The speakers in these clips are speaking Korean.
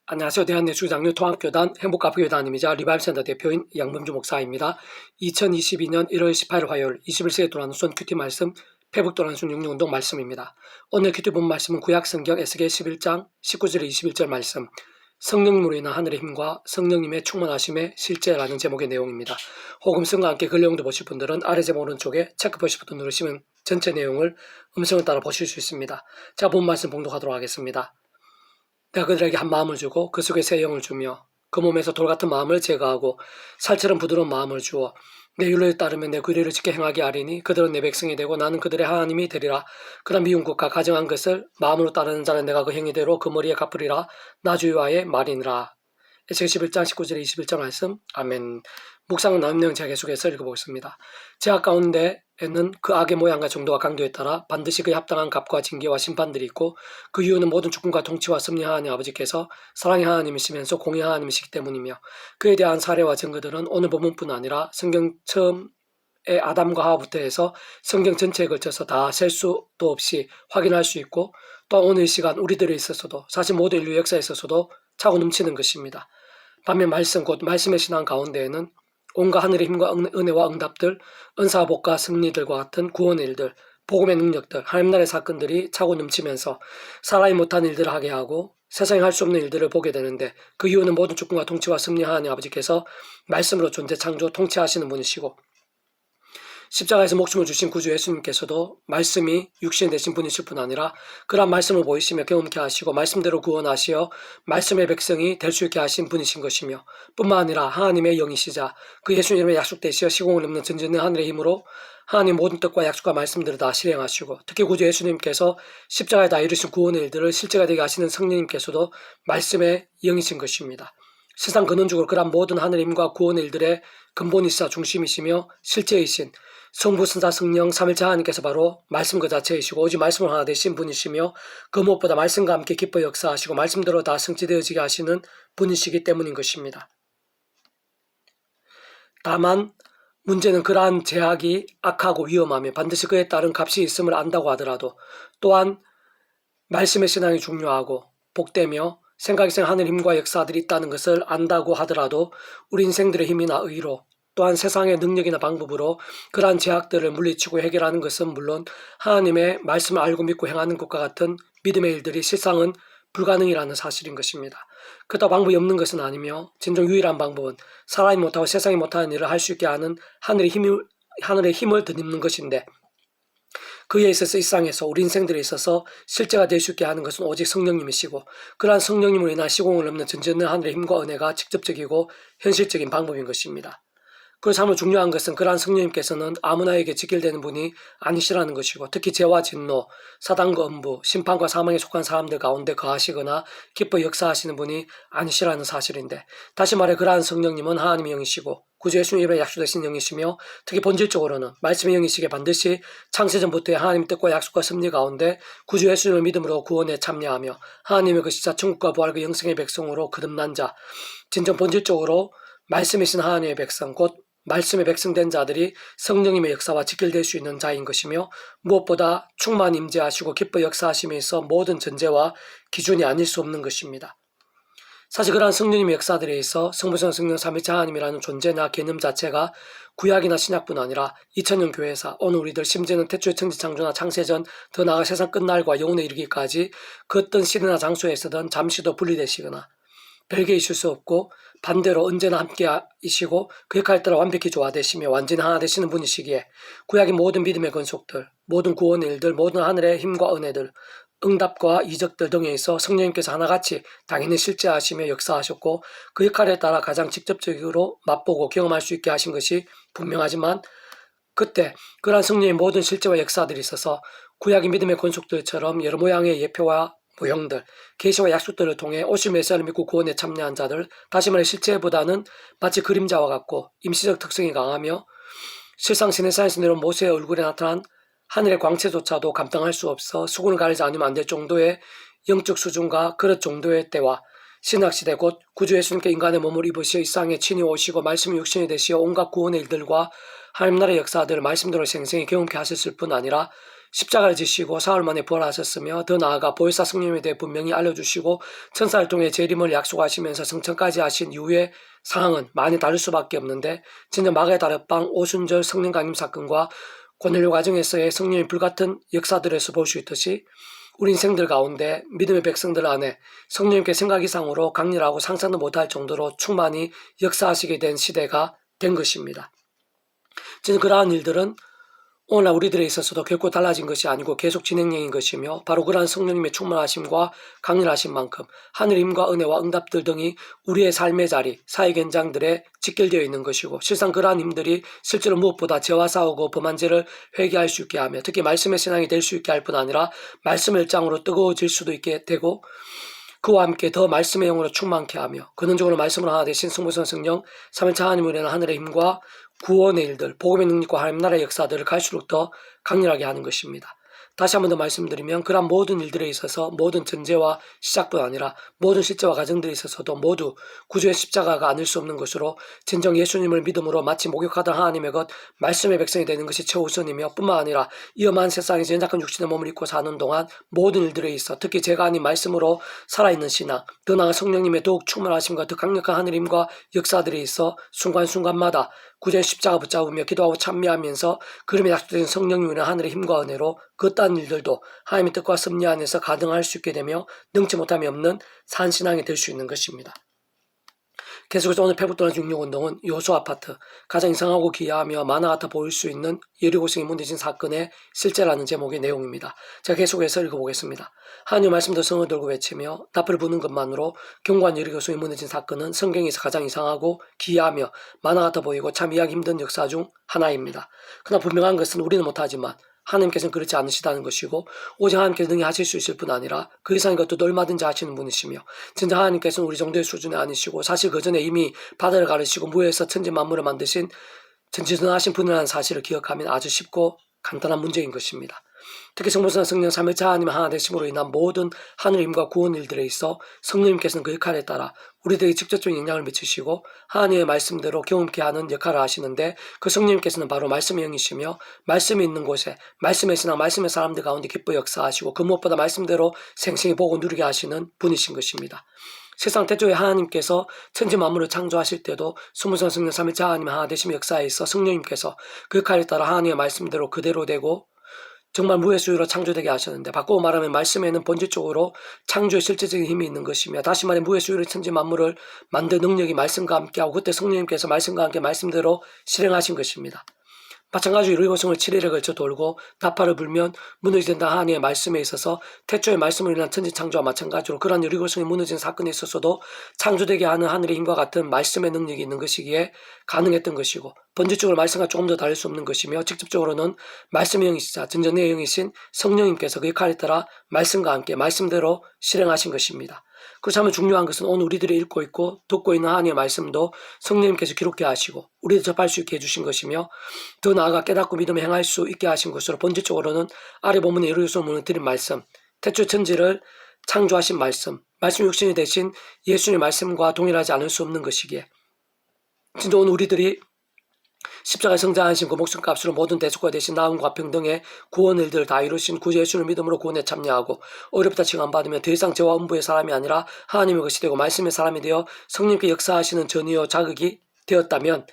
안녕하세요. 대한예수장로 통합교단 행복가부교단임이자 리바이브센터 대표인 양범주 목사입니다. 2022년 1월 18일 화요일 21세기에 돌아오는 손 큐티 말씀 회복돌아오는 66운동 말씀입니다. 오늘 큐티 본 말씀은 구약성경 에스겔 11장 19절에 21절 말씀, 성령님으로 인한 하늘의 힘과 성령님의 충만하심의 실제라는 제목의 내용입니다. 혹은 성과 함께 글 내용도 보실 분들은 아래 제목 오른쪽에 체크 보실 버튼 누르시면 전체 내용을 음성을 따라 보실 수 있습니다. 자, 본 말씀 봉독하도록 하겠습니다. 내가 그들에게 한 마음을 주고 그 속에 새 영을 주며 그 몸에서 돌같은 마음을 제거하고 살처럼 부드러운 마음을 주어 내 율례에 따르면 내 규례를 지켜 행하게 하리니 그들은 내 백성이 되고 나는 그들의 하나님이 되리라. 그런 미운 것과 가정한 것을 마음으로 따르는 자는 내가 그 행위대로 그 머리에 갚으리라. 나 주여와의 말이니라. 에스겔 11장 19절에 21절 말씀. 아멘. 묵상은 나눔 내용 제가 계속해서 읽어보겠습니다. 제약 가운데에는 그 악의 모양과 정도와 강도에 따라 반드시 그에 합당한 값과 징계와 심판들이 있고 그 이유는 모든 주권과 통치와 섭리 하나님 아버지께서 사랑의 하나님이시면서 공의 하나님이시기 때문이며 그에 대한 사례와 증거들은 오늘 본문뿐 아니라 성경 처음에 아담과 하와부터 해서 성경 전체에 걸쳐서 다 셀 수도 없이 확인할 수 있고 또 오늘 이 시간 우리들에 있어서도 사실 모든 인류 역사에 있어서도 차고 넘치는 것입니다. 반면 말씀 곧 말씀의 신앙 가운데에는 온갖 하늘의 힘과 은혜와 응답들, 은사와 복과 승리들과 같은 구원의 일들, 복음의 능력들, 하나님 나라의 사건들이 차고 넘치면서 사람이 못한 일들을 하게 하고 세상에 할 수 없는 일들을 보게 되는데 그 이유는 모든 주권과 통치와 섭리 하나님 아버지께서 말씀으로 존재 창조 통치하시는 분이시고 십자가에서 목숨을 주신 구주 예수님께서도 말씀이 육신 되신 분이실 뿐 아니라 그러한 말씀을 보이시며 경험케 하시고 말씀대로 구원하시어 말씀의 백성이 될 수 있게 하신 분이신 것이며 뿐만 아니라 하나님의 영이시자 그 예수 이름에 약속되시어 시공을 넘는 전전의 하늘의 힘으로 하나님 모든 뜻과 약속과 말씀들을 다 실행하시고 특히 구주 예수님께서 십자가에 다 이루신 구원의 일들을 실제가 되게 하시는 성령님께서도 말씀의 영이신 것입니다. 세상 근원적으로 그러한 모든 하늘의 힘과 구원의 일들의 근본이시자 중심이시며 실제이신 성부, 성자, 성령, 삼일체 하나님께서 바로 말씀 그 자체이시고 오직 말씀을 하나 되신 분이시며 그 무엇보다 말씀과 함께 기뻐 역사하시고 말씀대로 다 성취되어지게 하시는 분이시기 때문인 것입니다. 다만 문제는 그러한 제약이 악하고 위험하며 반드시 그에 따른 값이 있음을 안다고 하더라도 또한 말씀의 신앙이 중요하고 복되며 생각이 생 하늘 힘과 역사들이 있다는 것을 안다고 하더라도 우리 인생들의 힘이나 의로 또한 세상의 능력이나 방법으로 그러한 제약들을 물리치고 해결하는 것은 물론 하나님의 말씀을 알고 믿고 행하는 것과 같은 믿음의 일들이 실상은 불가능이라는 사실인 것입니다. 그렇다고 방법이 없는 것은 아니며 진정 유일한 방법은 사람이 못하고 세상이 못하는 일을 할 수 있게 하는 하늘의 힘을 덧입는 것인데 그에 있어서 일상에서 우리 인생들에 있어서 실제가 될 수 있게 하는 것은 오직 성령님이시고 그러한 성령님으로 인한 시공을 넘는 전전의 하늘의 힘과 은혜가 직접적이고 현실적인 방법인 것입니다. 그래서 참 중요한 것은 그러한 성령님께서는 아무나에게 직결되는 분이 아니시라는 것이고 특히 죄와 진노, 사단과 음부, 심판과 사망에 속한 사람들 가운데 거하시거나 기뻐 역사하시는 분이 아니시라는 사실인데 다시 말해 그러한 성령님은 하나님의 영이시고 구주 예수님의 약속되신 영이시며 특히 본질적으로는 말씀의 영이시기에 반드시 창세전부터의 하나님의 뜻과 약속과 섭리 가운데 구주 예수님을 믿음으로 구원에 참여하며 하나님의 그 시자 천국과 부활 그 영생의 백성으로 거듭난 자 진정 본질적으로 말씀이신 하나님의 백성 곧 말씀의 백성된 자들이 성령님의 역사와 직결될 수 있는 자인 것이며 무엇보다 충만 임재하시고 기뻐 역사하심에 있어 모든 전제와 기준이 아닐 수 없는 것입니다. 사실 그러한 성령님의 역사들에 있어 성부성 성령 삼위일체 하나님이라는 존재나 개념 자체가 구약이나 신약뿐 아니라 2000년 교회사 오늘 우리들 심지어는 태초의 천지창조나 창세전 더 나아가 세상 끝날과 영혼에 이르기까지 그 어떤 시대나 장소에서든 잠시도 분리되시거나 별개 있을 수 없고 반대로 언제나 함께이시고 그 역할에 따라 완벽히 조화되시며 완전히 하나 되시는 분이시기에 구약의 모든 믿음의 건속들, 모든 구원의 일들, 모든 하늘의 힘과 은혜들, 응답과 이적들 등에 있어 성령님께서 하나같이 당연히 실제하시며 역사하셨고 그 역할에 따라 가장 직접적으로 맛보고 경험할 수 있게 하신 것이 분명하지만 그때 그러한 성령의 모든 실제와 역사들이 있어서 구약의 믿음의 건속들처럼 여러 모양의 예표와 모형들, 계시와 약속들을 통해 오실 메시아를 믿고 구원에 참여한 자들, 다시 말해 실제보다는 마치 그림자와 같고 임시적 특성이 강하며 실상 시내산에서 내려온 모세의 얼굴에 나타난 하늘의 광채조차도 감당할 수 없어 수군을 가리지 않으면 안 될 정도의 영적 수준과 그릇 정도의 때와 신약시대 곧 구주 예수님께 인간의 몸을 입으시어 이 땅에 친히 오시고 말씀이 육신이 되시어 온갖 구원의 일들과 하나님 나라의 역사들을 말씀대로 생생히 경험케 하셨을 뿐 아니라 십자가를 지시고 사흘 만에 부활하셨으며 더 나아가 보혜사 성령에 대해 분명히 알려주시고 천사를 통해 재림을 약속하시면서 승천까지 하신 이후의 상황은 많이 다를 수밖에 없는데 진정 마가의 다락방 오순절 성령 강림 사건과 고넬료 과정에서의 성령의 불같은 역사들에서 볼 수 있듯이 우리 인생들 가운데 믿음의 백성들 안에 성령님께 생각 이상으로 강렬하고 상상도 못할 정도로 충만히 역사하시게 된 시대가 된 것입니다. 저는 그러한 일들은 오늘날 우리들에 있어서도 결코 달라진 것이 아니고 계속 진행형인 것이며 바로 그러한 성령님의 충만하심과 강렬하신 만큼 하늘 힘과 은혜와 응답들 등이 우리의 삶의 자리, 사회 현장들에 직결되어 있는 것이고 실상 그러한 힘들이 실제로 무엇보다 죄와 싸우고 범한 죄를 회개할 수 있게 하며 특히 말씀의 신앙이 될 수 있게 할 뿐 아니라 말씀의 일장으로 뜨거워질 수도 있게 되고 그와 함께 더 말씀의 영으로 충만케 하며 근원적으로 말씀으로 하나 되신 성부성 성령 삼위일체 하나님으로 인한 하늘의 힘과 구원의 일들, 복음의 능력과 하나님 나라의 역사들을 갈수록 더 강렬하게 하는 것입니다. 다시 한 번 더 말씀드리면 그런 모든 일들에 있어서 모든 전제와 시작뿐 아니라 모든 실제와 과정들에 있어서도 모두 구주의 십자가가 아닐 수 없는 것으로 진정 예수님을 믿음으로 마치 목욕하던 하나님의 것 말씀의 백성이 되는 것이 최우선이며 뿐만 아니라 이 험한 세상에서 연약한 육신의 몸을 입고 사는 동안 모든 일들에 있어 특히 제가 아닌 말씀으로 살아있는 신앙 더 나아가 성령님의 더욱 충만하심과 더 강력한 하늘 힘과 역사들에 있어 순간순간마다 구주의 십자가 붙잡으며 기도하고 찬미하면서 그림에 약속된 성령님의 하늘의 힘과 은혜로 그 딴 일들도 하나님의 뜻과 섭리 안에서 가능할 수 있게 되며 능치 못함이 없는 산신앙이 될 수 있는 것입니다. 계속해서 오늘 페북도나 중력운동은 요소 아파트, 가장 이상하고 기이하며 만화 같아 보일 수 있는 여리고성이 무너진 사건의 실제라는 제목의 내용입니다. 제가 계속해서 읽어보겠습니다. 하나님 말씀도 성을 들고 외치며 나팔을 부는 것만으로 견고한 여리고성이 무너진 사건은 성경에서 가장 이상하고 기이하며 만화 같아 보이고 참 이해하기 힘든 역사 중 하나입니다. 그러나 분명한 것은 우리는 못하지만 하나님께서는 그렇지 않으시다는 것이고 오직 하나님께서 능히 하실 수 있을 뿐 아니라 그 이상의 것도 얼마든지 하시는 분이시며 진짜 하나님께서는 우리 정도의 수준이 아니시고 사실 그 전에 이미 바다를 가르시고 무에서 천지 만물을 만드신 전지전능하신 분이라는 사실을 기억하면 아주 쉽고 간단한 문제인 것입니다. 특히 성부성 성령 삼위일체 하나님 하나 되심으로 인한 모든 하늘 힘과 구원 일들에 있어 성령님께서는 그 역할에 따라 우리들에게 직접적인 영향을 미치시고 하나님의 말씀대로 경험케 하는 역할을 하시는데 그 성령님께서는 바로 말씀의 영이시며 말씀이 있는 곳에 말씀의 신앙 말씀의 사람들 가운데 기뻐 역사하시고 그 무엇보다 말씀대로 생생히 보고 누리게 하시는 분이신 것입니다. 세상 태초에 하나님께서 천지 만물을 창조하실 때도 성부성 성령 삼위일체 하나님 하나 되심 역사에 있어 성령님께서 그 역할에 따라 하나님의 말씀대로 그대로 되고 정말 무의 수유로 창조되게 하셨는데 바꾸고 말하면 말씀에는 본질적으로 창조의 실제적인 힘이 있는 것이며 다시 말해 무의 수유로 천지 만물을 만든 능력이 말씀과 함께하고 그때 성령님께서 말씀과 함께 말씀대로 실행하신 것입니다. 마찬가지로 여리고성을 7일에 걸쳐 돌고 나팔을 불면 무너지게 된다 하나님의 말씀에 있어서 태초의 말씀으로 인한 천지 창조와 마찬가지로 그러한 여리고성이 무너진 사건에 있어서도 창조되게 하는 하늘의 힘과 같은 말씀의 능력이 있는 것이기에 가능했던 것이고 본질적으로 말씀과 조금 더 다를 수 없는 것이며 직접적으로는 말씀의 영이시자 전전의 영이신 성령님께서 그 역할에 따라 말씀과 함께 말씀대로 실행하신 것입니다. 그렇다면 중요한 것은 오늘 우리들이 읽고 있고 듣고 있는 하나님의 말씀도 성령님께서 기록해 하시고 우리도 접할 수 있게 해주신 것이며 더 나아가 깨닫고 믿음에 행할 수 있게 하신 것으로 본질적으로는 아래 본문의 여리고성을 무너뜨린 말씀 태초 천지를 창조하신 말씀 육신이 되신 예수님의 말씀과 동일하지 않을 수 없는 것이기에 진짜 오늘 우리들이 십자가에 성장하신 그 목숨값으로 모든 대속과 대신 나음과 평등의 구원 일들을 다 이루신 구주 예수를 믿음으로 구원에 참여하고 어렵다 칭함받으며 더 이상 죄와 음부의 사람이 아니라 하나님의 것이 되고 말씀의 사람이 되어 성령께 역사하시는 전의요 자극이 되었다면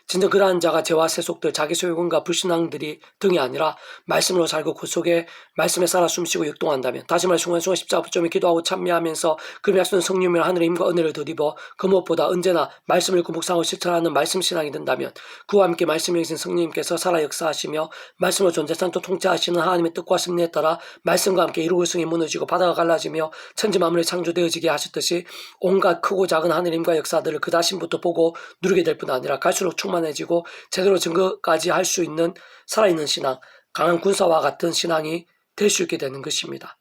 진정 그러한 자가 죄와 세속들 자기 소유권과 불신앙들이 등이 아니라 말씀으로 살고 그 속에 말씀에 살아 숨쉬고 역동한다면 다시 말해 순간순간 십자가 붙점에 기도하고 찬미하면서 그 약속된 성령의 하늘의 힘과 은혜를 덧입어 그 무엇보다 언제나 말씀을 읽고 묵상하고 실천하는 말씀 신앙이 된다면 그와 함께 말씀에 계신 성령님께서 살아 역사하시며 말씀으로 존재산도 통치하시는 하나님의 뜻과 섭리에 따라 말씀과 함께 이루고성이 무너지고 바다가 갈라지며 천지 만물이 창조되어지게 하셨듯이 온갖 크고 작은 하늘 힘과 역사들을 그 다심부터 보고 누리게 될 뿐 아니라 갈수록 충만해지고 제대로 증거까지 할 수 있는 살아있는 신앙, 강한 군사와 같은 신앙이 될 수 있게 되는 것입니다.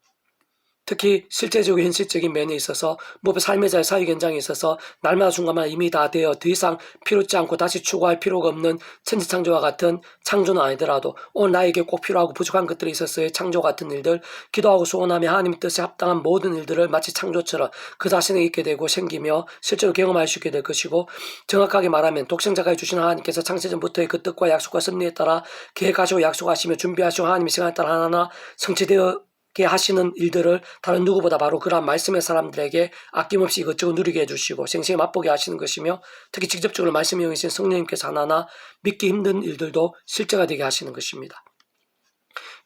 특히 실제적이고 현실적인 면에 있어서 무엇보다 삶의 잘 사회 현장에 있어서 날마다 순간마다 이미 다 되어 더 이상 필요치 않고 다시 추구할 필요가 없는 천지창조와 같은 창조는 아니더라도 오늘 나에게 꼭 필요하고 부족한 것들이 있었어요. 창조 같은 일들, 기도하고 소원하며 하나님 뜻에 합당한 모든 일들을 마치 창조처럼 그 자신에게 있게 되고 생기며 실제로 경험할 수 있게 될 것이고, 정확하게 말하면 독생자가 주신 하나님께서 창세전부터의 그 뜻과 약속과 섭리에 따라 계획하시고 약속하시며 준비하시고 하나님의 시간에 따라 하나하나 성취되어 하시는 일들을 다른 누구보다 바로 그러한 말씀의 사람들에게 아낌없이 이것저것 누리게 해주시고 생생히 맛보게 하시는 것이며, 특히 직접적으로 말씀의 영이신 성령님께서 하나하나 믿기 힘든 일들도 실제가 되게 하시는 것입니다.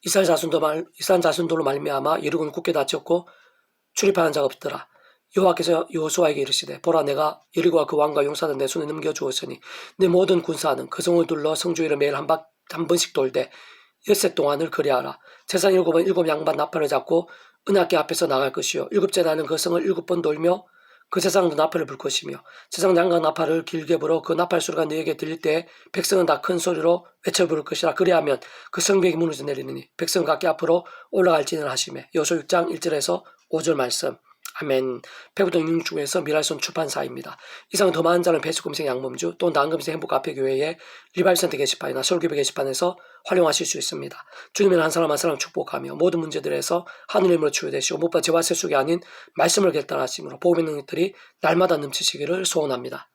이스라엘 자손들로 말미암아 여리고는 굳게 닫혔고 출입하는 자가 없더라. 여호와께서 여호수아에게 이르시되, 보라, 내가 여리고와 그 왕과 용사들 내 손에 넘겨주었으니 내 모든 군사는 그 성을 둘러 성주위를 매일 한 번씩 돌되 엿새 동안을 그리하라. 제사장 7은 7 양반 나팔을 잡고 은약궤 앞에서 나갈 것이요 7째 날은 그 성을 7번 돌며 그 제사장도 나팔을 불 것이며, 제사장 양각 나팔을 길게 불어 그 나팔 소리가 너에게 들릴 때 백성은 다 큰 소리로 외쳐 부를 것이라. 그리하면 그 성벽이 무너져 내리느니 백성은 각기 앞으로 올라갈지는 하시매. 여호수아 6장 1절에서 5절 말씀. 아멘. 배구동 육중에서 미랄손 출판사입니다. 이상은 더 많은 자는 배수금생 양범주 또는 나은금생 행복카페교회의 리바이센터 게시판이나 서울교회 게시판에서 활용하실 수 있습니다. 주님은 한 사람 한 사람 축복하며 모든 문제들에서 하늘의 힘으로 치유되시고 무엇보다 죄와 세속이 아닌 말씀을 결단하심으로 복음의 능력들이 날마다 넘치시기를 소원합니다.